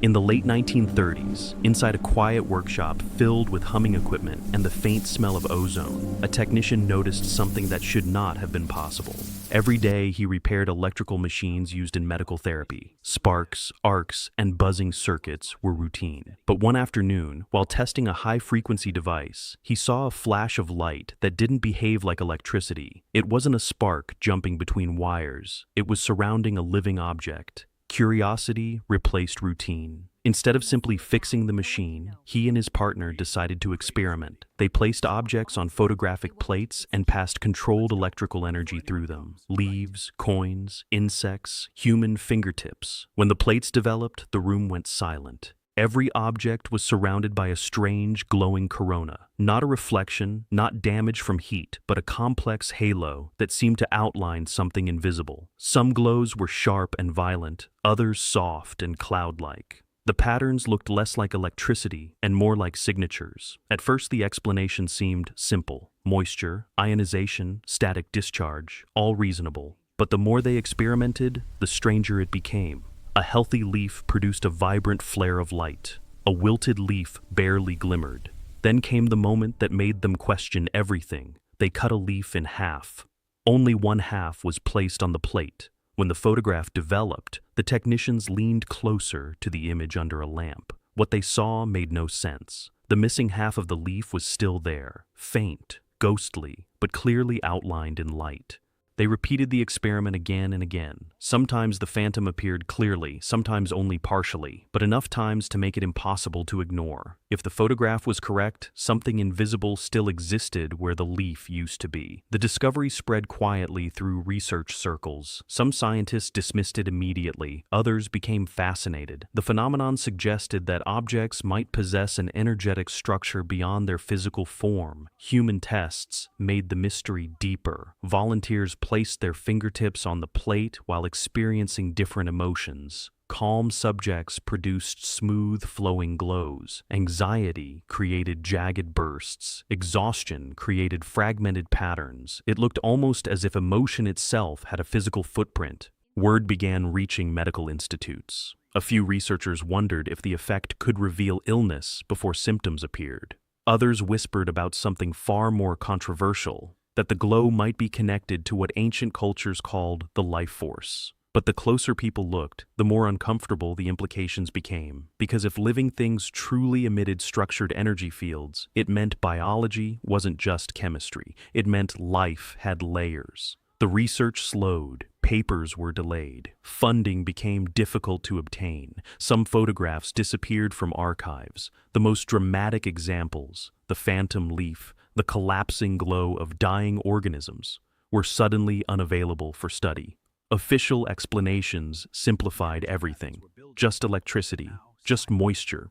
In the late 1930s, inside a quiet workshop filled with humming equipment and the faint smell of ozone, a technician noticed something that should not have been possible. Every day, he repaired electrical machines used in medical therapy. Sparks, arcs, and buzzing circuits were routine. But one afternoon, while testing a high-frequency device, he saw a flash of light that didn't behave like electricity. It wasn't a spark jumping between wires. It was surrounding a living object. Curiosity replaced routine. Instead of simply fixing the machine, he and his partner decided to experiment. They placed objects on photographic plates and passed controlled electrical energy through them. Leaves, coins, insects, human fingertips. When the plates developed, the room went silent. Every object was surrounded by a strange, glowing corona. Not a reflection, not damage from heat, but a complex halo that seemed to outline something invisible. Some glows were sharp and violent, others soft and cloud-like. The patterns looked less like electricity and more like signatures. At first, the explanation seemed simple. Moisture, ionization, static discharge, all reasonable. But the more they experimented, the stranger it became. A healthy leaf produced a vibrant flare of light. A wilted leaf barely glimmered. Then came the moment that made them question everything. They cut a leaf in half. Only one half was placed on the plate. When the photograph developed, the technicians leaned closer to the image under a lamp. What they saw made no sense. The missing half of the leaf was still there, faint, ghostly, but clearly outlined in light. They repeated the experiment again and again. Sometimes the phantom appeared clearly, sometimes only partially, but enough times to make it impossible to ignore. If the photograph was correct, something invisible still existed where the leaf used to be. The discovery spread quietly through research circles. Some scientists dismissed it immediately, others became fascinated. The phenomenon suggested that objects might possess an energetic structure beyond their physical form. Human tests made the mystery deeper. Volunteers placed their fingertips on the plate while experiencing different emotions. Calm subjects produced smooth, flowing glows. Anxiety created jagged bursts. Exhaustion created fragmented patterns. It looked almost as if emotion itself had a physical footprint. Word began reaching medical institutes. A few researchers wondered if the effect could reveal illness before symptoms appeared. Others whispered about something far more controversial, that the glow might be connected to what ancient cultures called the life force. But the closer people looked, the more uncomfortable the implications became. Because if living things truly emitted structured energy fields, it meant biology wasn't just chemistry. It meant life had layers. The research slowed. Papers were delayed. Funding became difficult to obtain. Some photographs disappeared from archives. The most dramatic examples, the phantom leaf, the collapsing glow of dying organisms, were suddenly unavailable for study. Official explanations simplified everything. Just electricity, just moisture.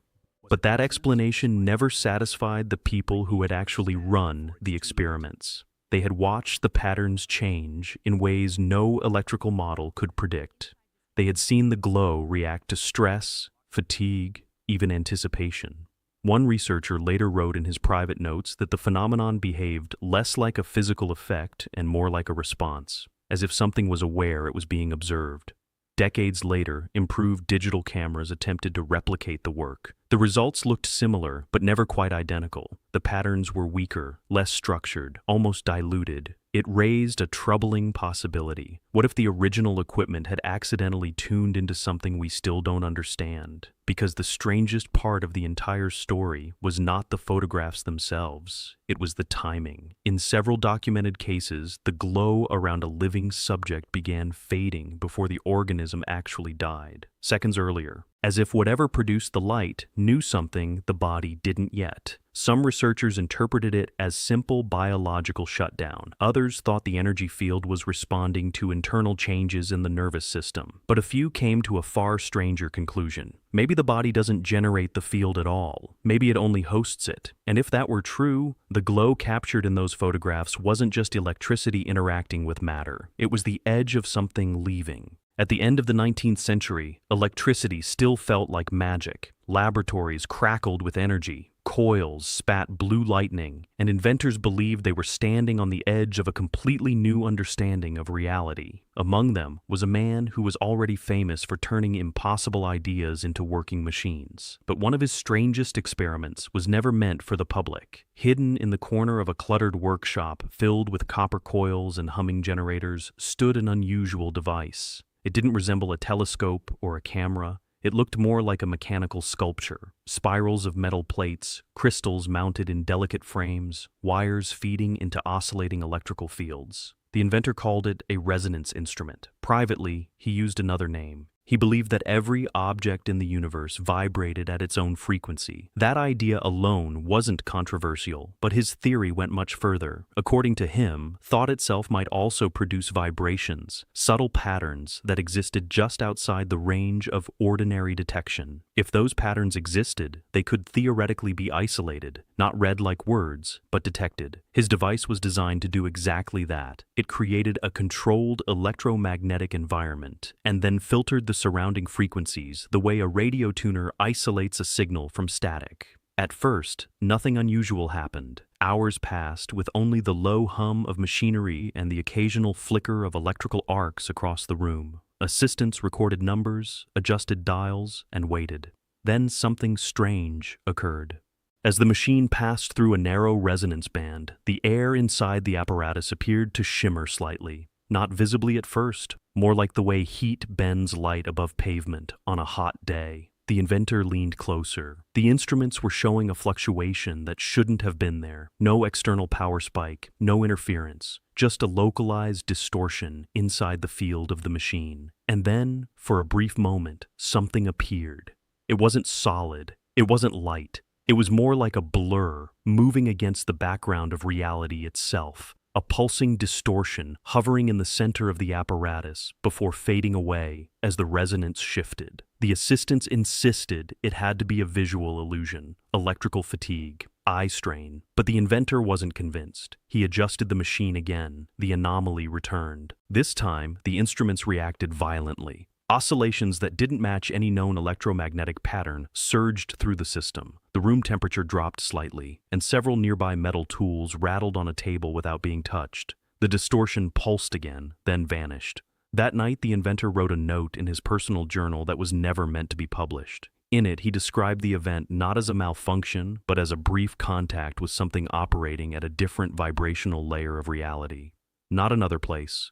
But that explanation never satisfied the people who had actually run the experiments. They had watched the patterns change in ways no electrical model could predict. They had seen the glow react to stress, fatigue, even anticipation. One researcher later wrote in his private notes that the phenomenon behaved less like a physical effect and more like a response, as if something was aware it was being observed. Decades later, improved digital cameras attempted to replicate the work. The results looked similar, but never quite identical. The patterns were weaker, less structured, almost diluted. It raised a troubling possibility. What if the original equipment had accidentally tuned into something we still don't understand? Because the strangest part of the entire story was not the photographs themselves, it was the timing. In several documented cases, the glow around a living subject began fading before the organism actually died, seconds earlier, as if whatever produced the light knew something the body didn't yet. Some researchers interpreted it as simple biological shutdown. Others thought the energy field was responding to internal changes in the nervous system. But a few came to a far stranger conclusion. Maybe the body doesn't generate the field at all. Maybe it only hosts it. And if that were true, the glow captured in those photographs wasn't just electricity interacting with matter. It was the edge of something leaving. At the end of the 19th century, electricity still felt like magic. Laboratories crackled with energy. Coils spat blue lightning, and inventors believed they were standing on the edge of a completely new understanding of reality. Among them was a man who was already famous for turning impossible ideas into working machines. But one of his strangest experiments was never meant for the public. Hidden in the corner of a cluttered workshop filled with copper coils and humming generators stood an unusual device. It didn't resemble a telescope or a camera. It looked more like a mechanical sculpture. Spirals of metal plates, crystals mounted in delicate frames, wires feeding into oscillating electrical fields. The inventor called it a resonance instrument. Privately, he used another name. He believed that every object in the universe vibrated at its own frequency. That idea alone wasn't controversial, but his theory went much further. According to him, thought itself might also produce vibrations, subtle patterns that existed just outside the range of ordinary detection. If those patterns existed, they could theoretically be isolated, not read like words, but detected. His device was designed to do exactly that. It created a controlled electromagnetic environment and then filtered the surrounding frequencies the way a radio tuner isolates a signal from static. At first, nothing unusual happened. Hours passed with only the low hum of machinery and the occasional flicker of electrical arcs across the room. Assistants recorded numbers, adjusted dials, and waited. Then something strange occurred. As the machine passed through a narrow resonance band, the air inside the apparatus appeared to shimmer slightly. Not visibly at first, more like the way heat bends light above pavement on a hot day. The inventor leaned closer. The instruments were showing a fluctuation that shouldn't have been there. No external power spike, no interference, just a localized distortion inside the field of the machine. And then, for a brief moment, something appeared. It wasn't solid. It wasn't light. It was more like a blur, moving against the background of reality itself. A pulsing distortion hovering in the center of the apparatus before fading away as the resonance shifted. The assistants insisted it had to be a visual illusion, electrical fatigue, eye strain, but the inventor wasn't convinced. He adjusted the machine again. The anomaly returned. This time, the instruments reacted violently. Oscillations that didn't match any known electromagnetic pattern surged through the system. The room temperature dropped slightly, and several nearby metal tools rattled on a table without being touched. The distortion pulsed again, then vanished. That night, the inventor wrote a note in his personal journal that was never meant to be published. In it, he described the event not as a malfunction, but as a brief contact with something operating at a different vibrational layer of reality. Not another place,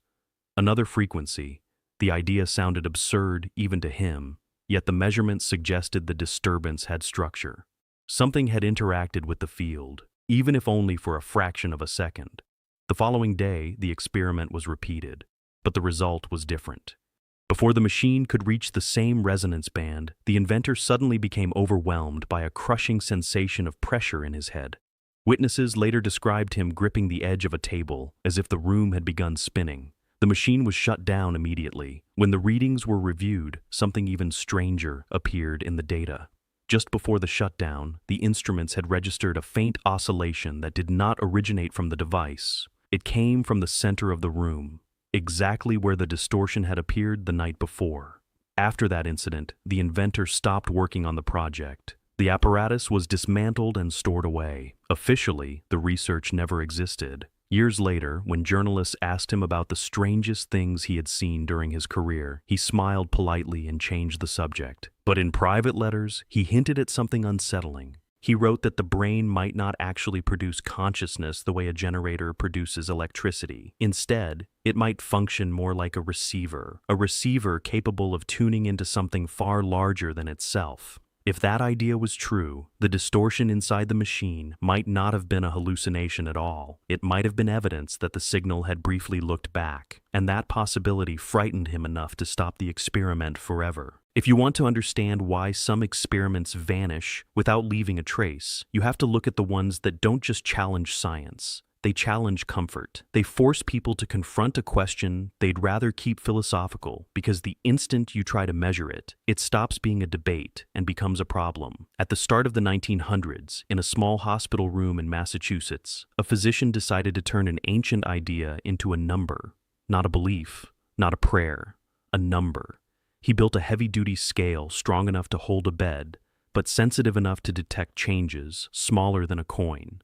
another frequency. The idea sounded absurd even to him, yet the measurements suggested the disturbance had structure. Something had interacted with the field, even if only for a fraction of a second. The following day, the experiment was repeated, but the result was different. Before the machine could reach the same resonance band, the inventor suddenly became overwhelmed by a crushing sensation of pressure in his head. Witnesses later described him gripping the edge of a table as if the room had begun spinning. The machine was shut down immediately. When the readings were reviewed, something even stranger appeared in the data. Just before the shutdown, the instruments had registered a faint oscillation that did not originate from the device. It came from the center of the room, exactly where the distortion had appeared the night before. After that incident, the inventor stopped working on the project. The apparatus was dismantled and stored away. Officially, the research never existed. Years later, when journalists asked him about the strangest things he had seen during his career, he smiled politely and changed the subject. But in private letters, he hinted at something unsettling. He wrote that the brain might not actually produce consciousness the way a generator produces electricity. Instead, it might function more like a receiver capable of tuning into something far larger than itself. If that idea was true, the distortion inside the machine might not have been a hallucination at all. It might have been evidence that the signal had briefly looked back, and that possibility frightened him enough to stop the experiment forever. If you want to understand why some experiments vanish without leaving a trace, you have to look at the ones that don't just challenge science. They challenge comfort. They force people to confront a question they'd rather keep philosophical, because the instant you try to measure it, it stops being a debate and becomes a problem. At the start of the 1900s, in a small hospital room in Massachusetts, a physician decided to turn an ancient idea into a number. Not a belief, not a prayer, a number. He built a heavy-duty scale strong enough to hold a bed, but sensitive enough to detect changes smaller than a coin.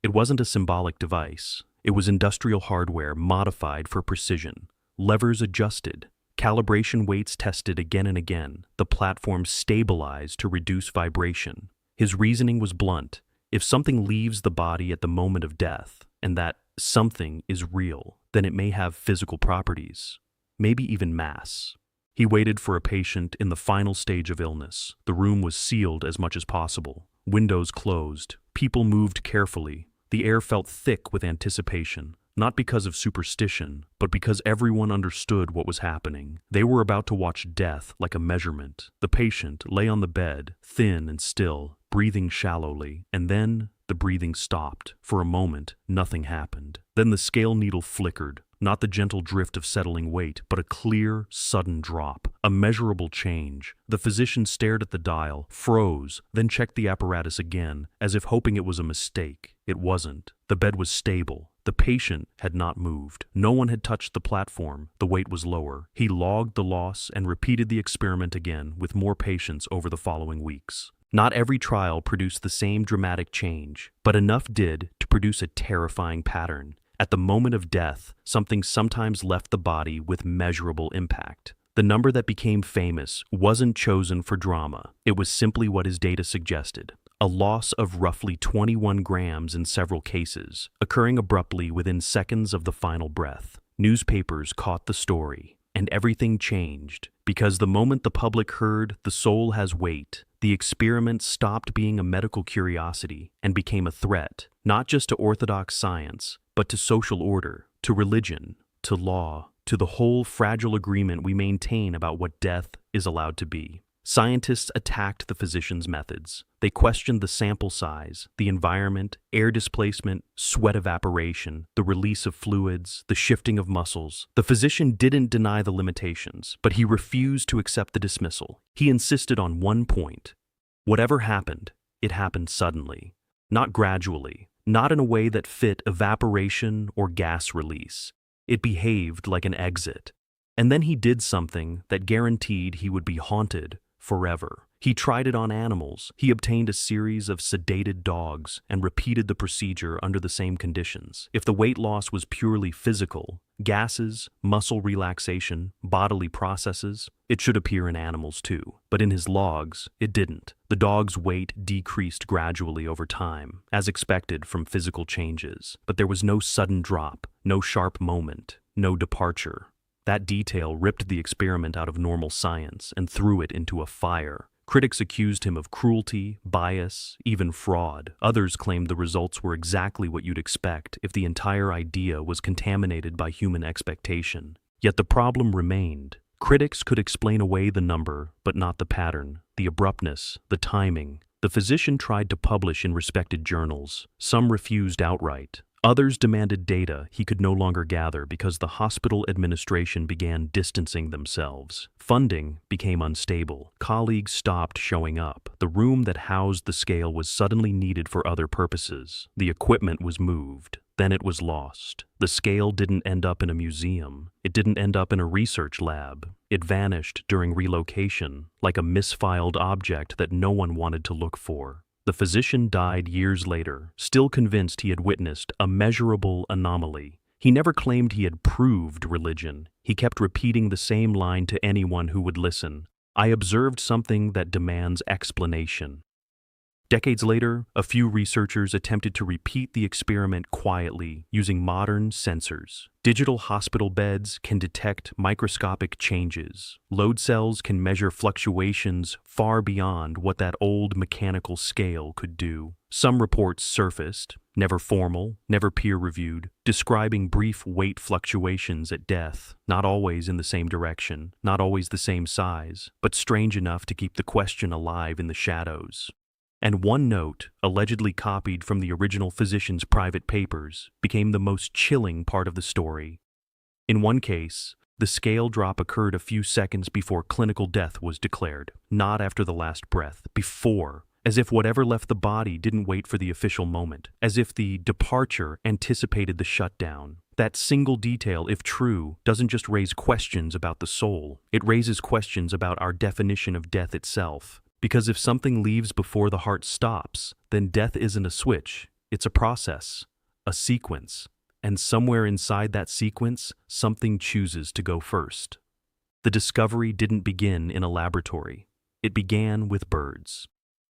It wasn't a symbolic device. It was industrial hardware modified for precision. Levers adjusted, calibration weights tested again and again, the platform stabilized to reduce vibration. His reasoning was blunt. If something leaves the body at the moment of death, and that something is real, then it may have physical properties, maybe even mass. He waited for a patient in the final stage of illness. The room was sealed as much as possible. Windows closed. People moved carefully. The air felt thick with anticipation, not because of superstition, but because everyone understood what was happening. They were about to watch death like a measurement. The patient lay on the bed, thin and still, breathing shallowly, and then the breathing stopped. For a moment, nothing happened. Then the scale needle flickered, not the gentle drift of settling weight, but a clear, sudden drop, a measurable change. The physician stared at the dial, froze, then checked the apparatus again, as if hoping it was a mistake. It wasn't. The bed was stable. The patient had not moved. No one had touched the platform. The weight was lower. He logged the loss and repeated the experiment again with more patients over the following weeks. Not every trial produced the same dramatic change, but enough did to produce a terrifying pattern. At the moment of death, something sometimes left the body with measurable impact. The number that became famous wasn't chosen for drama. It was simply what his data suggested. A loss of roughly 21 grams in several cases, occurring abruptly within seconds of the final breath. Newspapers caught the story, and everything changed. Because the moment the public heard "the soul has weight," the experiment stopped being a medical curiosity and became a threat, not just to orthodox science, but to social order, to religion, to law, to the whole fragile agreement we maintain about what death is allowed to be. Scientists attacked the physician's methods. They questioned the sample size, the environment, air displacement, sweat evaporation, the release of fluids, the shifting of muscles. The physician didn't deny the limitations, but he refused to accept the dismissal. He insisted on one point. Whatever happened, it happened suddenly, not gradually, not in a way that fit evaporation or gas release. It behaved like an exit. And then he did something that guaranteed he would be haunted forever. He tried it on animals. He obtained a series of sedated dogs and repeated the procedure under the same conditions. If the weight loss was purely physical, gases, muscle relaxation, bodily processes, it should appear in animals too. But in his logs, it didn't. The dog's weight decreased gradually over time, as expected from physical changes. But there was no sudden drop, no sharp moment, no departure. That detail ripped the experiment out of normal science and threw it into a fire. Critics accused him of cruelty, bias, even fraud. Others claimed the results were exactly what you'd expect if the entire idea was contaminated by human expectation. Yet the problem remained. Critics could explain away the number, but not the pattern, the abruptness, the timing. The physician tried to publish in respected journals. Some refused outright. Others demanded data he could no longer gather because the hospital administration began distancing themselves. Funding became unstable. Colleagues stopped showing up. The room that housed the scale was suddenly needed for other purposes. The equipment was moved. Then it was lost. The scale didn't end up in a museum. It didn't end up in a research lab. It vanished during relocation, like a misfiled object that no one wanted to look for. The physician died years later, still convinced he had witnessed a measurable anomaly. He never claimed he had proved religion. He kept repeating the same line to anyone who would listen. "I observed something that demands explanation." Decades later, a few researchers attempted to repeat the experiment quietly using modern sensors. Digital hospital beds can detect microscopic changes. Load cells can measure fluctuations far beyond what that old mechanical scale could do. Some reports surfaced, never formal, never peer-reviewed, describing brief weight fluctuations at death, not always in the same direction, not always the same size, but strange enough to keep the question alive in the shadows. And one note, allegedly copied from the original physician's private papers, became the most chilling part of the story. In one case, the scale drop occurred a few seconds before clinical death was declared, not after the last breath, before, as if whatever left the body didn't wait for the official moment, as if the departure anticipated the shutdown. That single detail, if true, doesn't just raise questions about the soul, it raises questions about our definition of death itself. Because if something leaves before the heart stops, then death isn't a switch, it's a process, a sequence, and somewhere inside that sequence, something chooses to go first. The discovery didn't begin in a laboratory. It began with birds.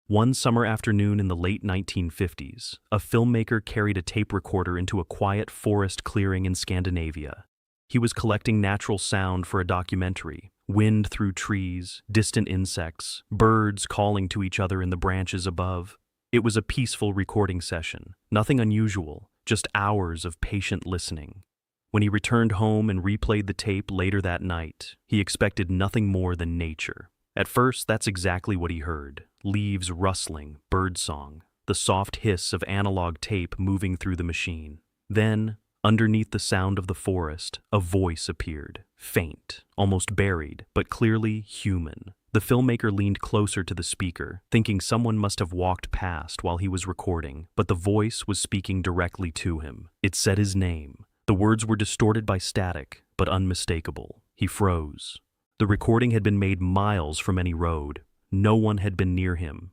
One summer afternoon in the late 1950s, a filmmaker carried a tape recorder into a quiet forest clearing in Scandinavia. He was collecting natural sound for a documentary: wind through trees, distant insects, birds calling to each other in the branches above. It was a peaceful recording session, nothing unusual, just hours of patient listening. When he returned home and replayed the tape later that night, he expected nothing more than nature. At first, that's exactly what he heard: leaves rustling, birdsong, the soft hiss of analog tape moving through the machine. Then, underneath the sound of the forest, a voice appeared, faint, almost buried, but clearly human. The filmmaker leaned closer to the speaker, thinking someone must have walked past while he was recording, but the voice was speaking directly to him. It said his name. The words were distorted by static, but unmistakable. He froze. The recording had been made miles from any road. No one had been near him.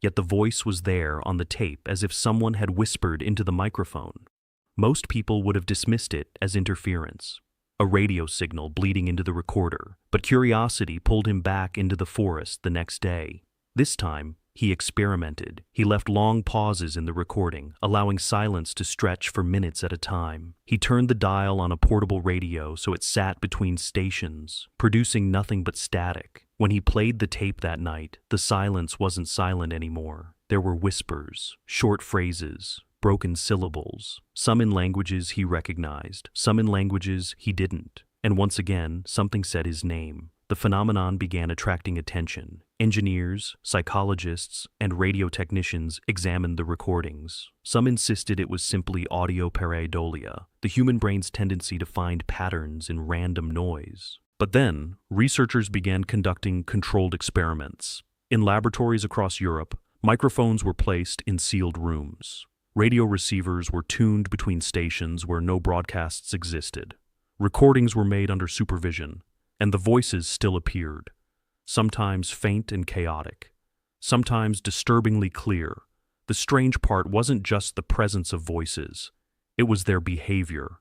Yet the voice was there on the tape as if someone had whispered into the microphone. Most people would have dismissed it as interference, a radio signal bleeding into the recorder, but curiosity pulled him back into the forest the next day. This time, he experimented. He left long pauses in the recording, allowing silence to stretch for minutes at a time. He turned the dial on a portable radio so it sat between stations, producing nothing but static. When he played the tape that night, the silence wasn't silent anymore. There were whispers, short phrases, broken syllables, some in languages he recognized, some in languages he didn't. And once again, something said his name. The phenomenon began attracting attention. Engineers, psychologists, and radio technicians examined the recordings. Some insisted it was simply audio pareidolia, the human brain's tendency to find patterns in random noise. But then, researchers began conducting controlled experiments. In laboratories across Europe, microphones were placed in sealed rooms. Radio receivers were tuned between stations where no broadcasts existed. Recordings were made under supervision, and the voices still appeared, sometimes faint and chaotic, sometimes disturbingly clear. The strange part wasn't just the presence of voices, it was their behavior.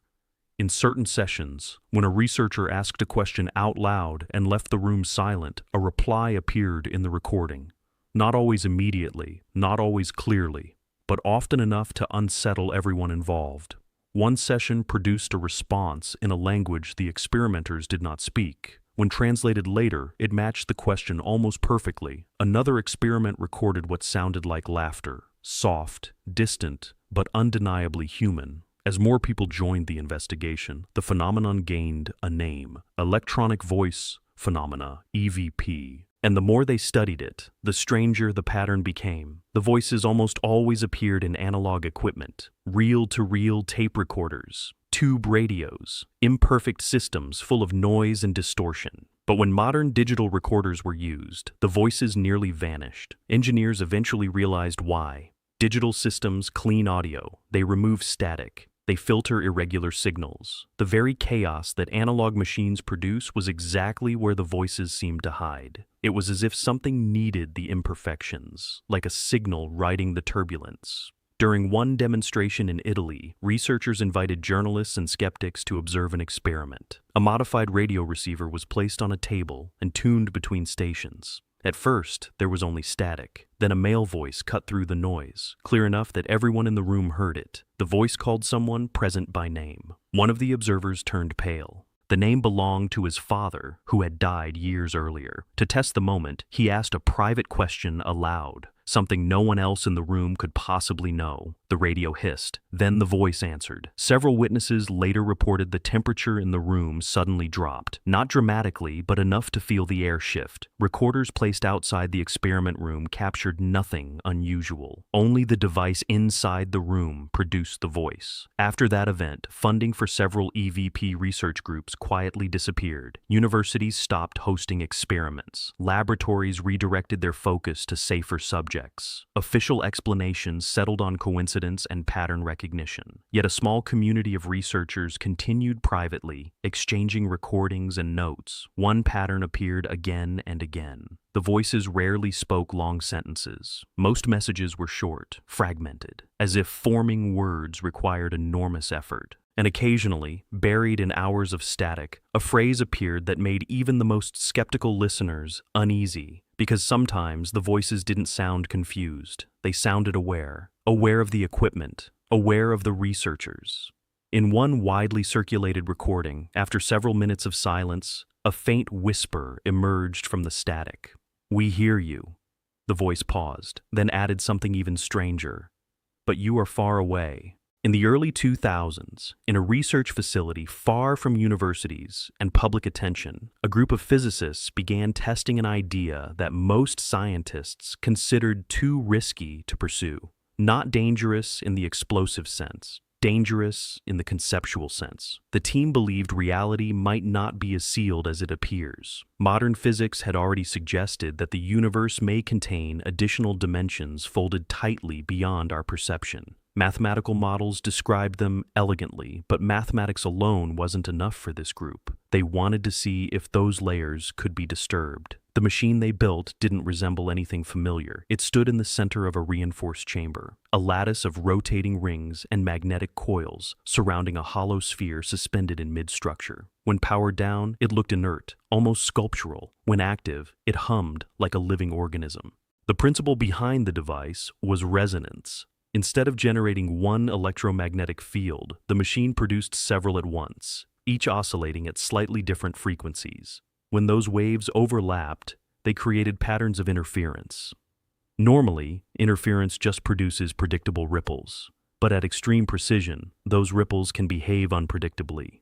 In certain sessions, when a researcher asked a question out loud and left the room silent, a reply appeared in the recording. Not always immediately, not always clearly, but often enough to unsettle everyone involved. One session produced a response in a language the experimenters did not speak. When translated later, it matched the question almost perfectly. Another experiment recorded what sounded like laughter, soft, distant, but undeniably human. As more people joined the investigation, the phenomenon gained a name: electronic voice phenomena, EVP. And the more they studied it, the stranger the pattern became. The voices almost always appeared in analog equipment: reel-to-reel tape recorders, tube radios, imperfect systems full of noise and distortion. But when modern digital recorders were used, the voices nearly vanished. Engineers eventually realized why. Digital systems clean audio, they remove static, they filter irregular signals. The very chaos that analog machines produce was exactly where the voices seemed to hide. It was as if something needed the imperfections, like a signal riding the turbulence. During one demonstration in Italy, researchers invited journalists and skeptics to observe an experiment. A modified radio receiver was placed on a table and tuned between stations. At first, there was only static. Then a male voice cut through the noise, clear enough that everyone in the room heard it. The voice called someone present by name. One of the observers turned pale. The name belonged to his father, who had died years earlier. To test the moment, he asked a private question aloud, something no one else in the room could possibly know. The radio hissed. Then the voice answered. Several witnesses later reported the temperature in the room suddenly dropped. Not dramatically, but enough to feel the air shift. Recorders placed outside the experiment room captured nothing unusual. Only the device inside the room produced the voice. After that event, funding for several EVP research groups quietly disappeared. Universities stopped hosting experiments. Laboratories redirected their focus to safer subjects. objects. Official explanations settled on coincidence and pattern recognition. Yet a small community of researchers continued privately, exchanging recordings and notes. One pattern appeared again and again. The voices rarely spoke long sentences. Most messages were short, fragmented, as if forming words required enormous effort. And occasionally, buried in hours of static, a phrase appeared that made even the most skeptical listeners uneasy, because sometimes the voices didn't sound confused. They sounded aware of the equipment, aware of the researchers. In one widely circulated recording, after several minutes of silence, a faint whisper emerged from the static. "We hear you." The voice paused, then added something even stranger. "But you are far away." In the early 2000s, in a research facility far from universities and public attention, a group of physicists began testing an idea that most scientists considered too risky to pursue. Not dangerous in the explosive sense, dangerous in the conceptual sense. The team believed reality might not be as sealed as it appears. Modern physics had already suggested that the universe may contain additional dimensions folded tightly beyond our perception. Mathematical models described them elegantly, but mathematics alone wasn't enough for this group. They wanted to see if those layers could be disturbed. The machine they built didn't resemble anything familiar. It stood in the center of a reinforced chamber, a lattice of rotating rings and magnetic coils surrounding a hollow sphere suspended in mid-structure. When powered down, it looked inert, almost sculptural. When active, it hummed like a living organism. The principle behind the device was resonance. Instead of generating one electromagnetic field, the machine produced several at once, each oscillating at slightly different frequencies. When those waves overlapped, they created patterns of interference. Normally, interference just produces predictable ripples, but at extreme precision, those ripples can behave unpredictably.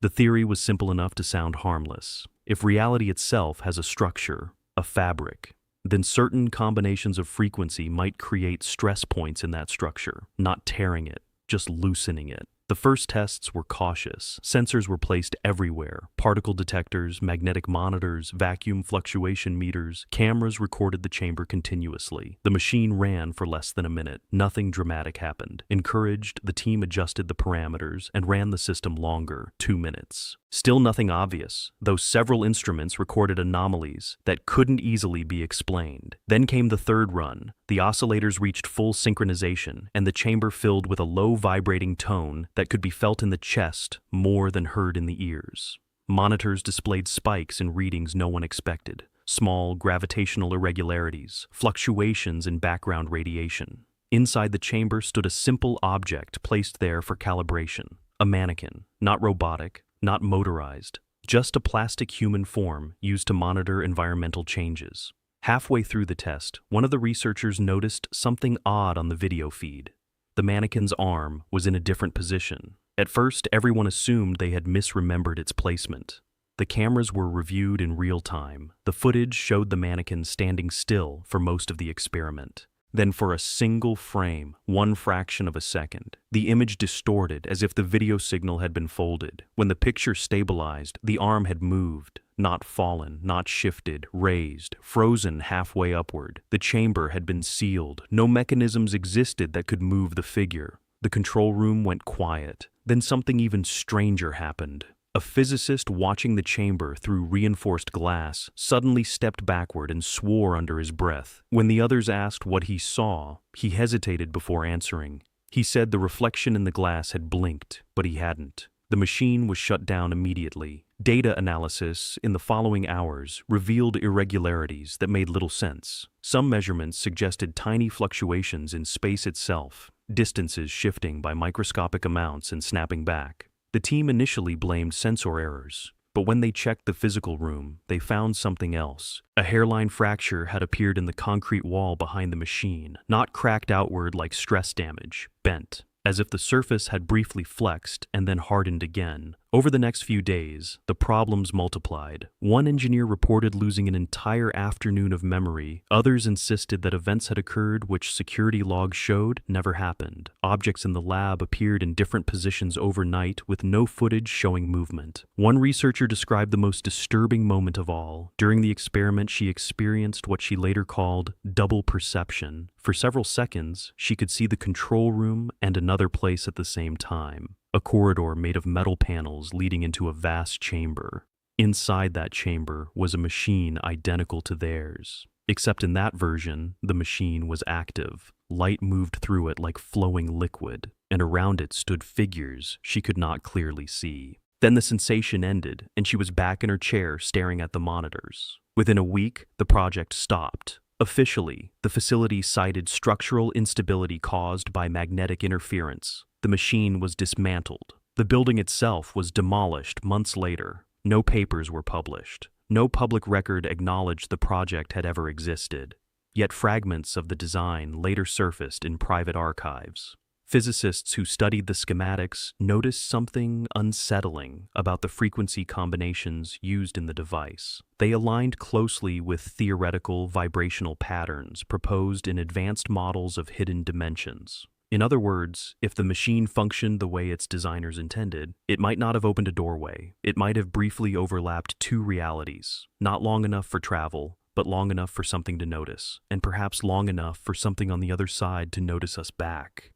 The theory was simple enough to sound harmless. If reality itself has a structure, a fabric, then certain combinations of frequency might create stress points in that structure, not tearing it, just loosening it. The first tests were cautious. Sensors were placed everywhere. Particle detectors, magnetic monitors, vacuum fluctuation meters. Cameras recorded the chamber continuously. The machine ran for less than a minute. Nothing dramatic happened. Encouraged, the team adjusted the parameters and ran the system longer, 2 minutes. Still nothing obvious, though several instruments recorded anomalies that couldn't easily be explained. Then came the third run. The oscillators reached full synchronization, and the chamber filled with a low vibrating tone that could be felt in the chest more than heard in the ears. Monitors displayed spikes in readings no one expected, small gravitational irregularities, fluctuations in background radiation. Inside the chamber stood a simple object placed there for calibration, a mannequin, not robotic, not motorized, just a plastic human form used to monitor environmental changes. Halfway through the test, one of the researchers noticed something odd on the video feed. The mannequin's arm was in a different position. At first, everyone assumed they had misremembered its placement. The cameras were reviewed in real time. The footage showed the mannequin standing still for most of the experiment. Then for a single frame, one fraction of a second, the image distorted as if the video signal had been folded. When the picture stabilized, the arm had moved, not fallen, not shifted, raised, frozen halfway upward. The chamber had been sealed. No mechanisms existed that could move the figure. The control room went quiet. Then something even stranger happened. A physicist watching the chamber through reinforced glass suddenly stepped backward and swore under his breath. When the others asked what he saw, he hesitated before answering. He said the reflection in the glass had blinked, but he hadn't. The machine was shut down immediately. Data analysis in the following hours revealed irregularities that made little sense. Some measurements suggested tiny fluctuations in space itself, distances shifting by microscopic amounts and snapping back. The team initially blamed sensor errors, but when they checked the physical room, they found something else. A hairline fracture had appeared in the concrete wall behind the machine, not cracked outward like stress damage, bent, as if the surface had briefly flexed and then hardened again, Over the next few days, the problems multiplied. One engineer reported losing an entire afternoon of memory. Others insisted that events had occurred which security logs showed never happened. Objects in the lab appeared in different positions overnight with no footage showing movement. One researcher described the most disturbing moment of all. During the experiment, she experienced what she later called double perception. For several seconds, she could see the control room and another place at the same time. A corridor made of metal panels leading into a vast chamber. Inside that chamber was a machine identical to theirs. Except in that version, the machine was active. Light moved through it like flowing liquid, and around it stood figures she could not clearly see. Then the sensation ended, and she was back in her chair staring at the monitors. Within a week, the project stopped. Officially, the facility cited structural instability caused by magnetic interference. The machine was dismantled. The building itself was demolished months later. No papers were published. No public record acknowledged the project had ever existed. Yet fragments of the design later surfaced in private archives. Physicists who studied the schematics noticed something unsettling about the frequency combinations used in the device. They aligned closely with theoretical vibrational patterns proposed in advanced models of hidden dimensions. In other words, if the machine functioned the way its designers intended, it might not have opened a doorway. It might have briefly overlapped two realities, not long enough for travel, but long enough for something to notice, and perhaps long enough for something on the other side to notice us back.